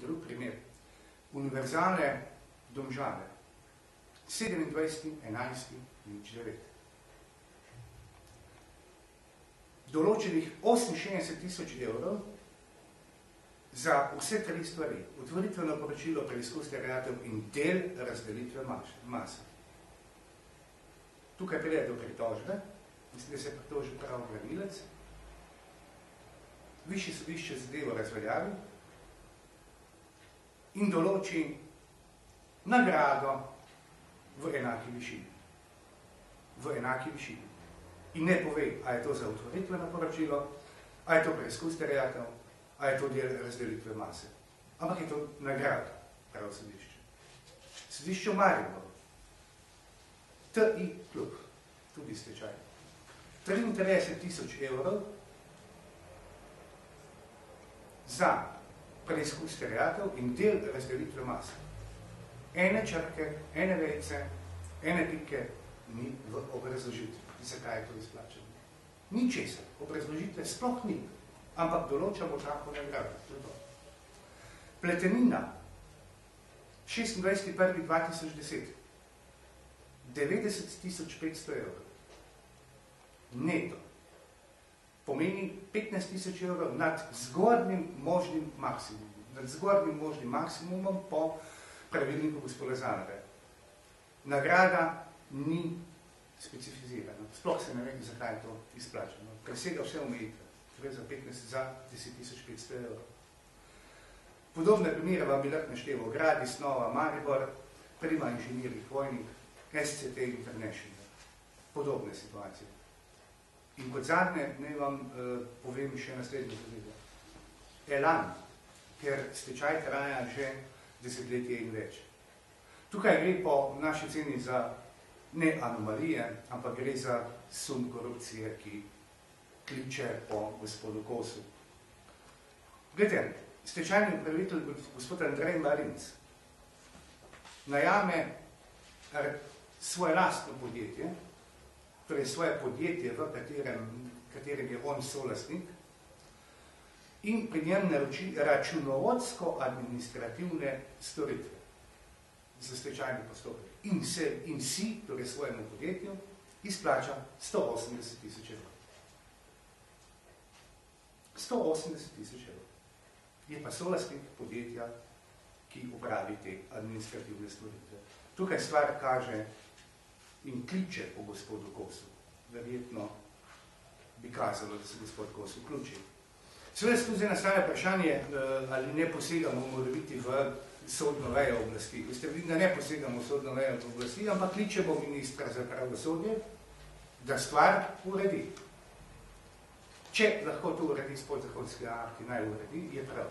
Drug primer. Univerzale Domžale. 27.11.09. Določenih 68.000 evrov za vse tri stvari. Otvoritveno poročilo, preizkus terjatev in del razdelitve mase. Tukaj pride do pritožbe, mislim, da se pritoži prav branilec. Višje sodišče zadevo razveljavi in določi nagrado v enaki višini. V enaki višini. In ne pove, a je to za otvoritveno poročilo, a je to preizkus terjatev, a je to del razdelitve mase. Ampak je to nagrada, prav sodišče. Sodišče v Mariboru. TI klub, tudi stečaj. 33.000 evrov za preizkus terjatev in del razdelitve mase. Ene črke, ene vejce, ene pike ni v obrazložitvi. Zakaj je to izplačeno? Ni česa, obrazložitve sploh ni, ampak določamo tako nagrado. Pletenina, 26.1.2010, 90.500 evrov. Neto. Pomeni 15.000 evrov nad zgornjim možnim maksimumom. Nad zgornjim možnim maksimumom po pravilniku gospoda Zanove. Nagrada ni specificirana. Sploh se ne ve, zakaj je to izplačeno. Presega vse omejitve. Torej za 10.500 evrov. Podobne primere vam bi lahko našteval. Gradi, Snova, Maribor, Prima inženirjih vojnik, SCT International. Podobne situacije. In kot zadnje, naj vam povem še naslednjo zadevo. Elan, ker stečaj traja že desetletje in več. Tukaj gre po naši ceni za ne anomalije, ampak gre za sum korupcije, ki kliče po gospodu Kosu. Glede, stečajni upravitelj gospod Andrej Marinc najame svoje lastno podjetje, torej svoje podjetje, v katerem je on solastnik, in pri njem naroči računovodsko-administrativne storitve za stečajni postopek. In si, torej svojemu podjetju, izplača 180.000 evrov. 180.000 evrov. Je pa solastnik podjetja, ki upravi te administrativne storitve. Tukaj stvar kaže in kliče po gospodu Kosu. Verjetno bi kazalo, da se gospod Kos vključi. Seveda se tu zdaj nastaja vprašanje, ali ne posegamo morebiti v sodno vejo oblasti. Veste, vidim, da ne posegamo v sodno vejo oblasti, ampak kličemo ministra za pravosodje, da stvar uredi. Če lahko to uredi s podzakonskega akti, naj uredi, je prav.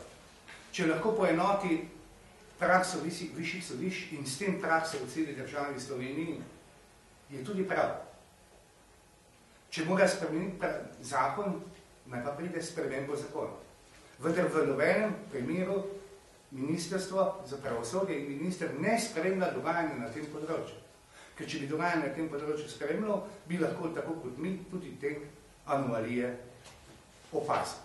Če lahko poenoti prakso višjih sodišč in s tem prakso v celi državi Sloveniji, je tudi prav. Če mora spremeniti zakon, naj pa pride spremembo zakona. Vendar v nobenem primeru Ministrstvo za pravosodje in minister ne spremlja dogajanje na tem področju. Ker če bi dogajanje na tem področju spremljal, bi lahko tako kot mi tudi te anomalije opazili.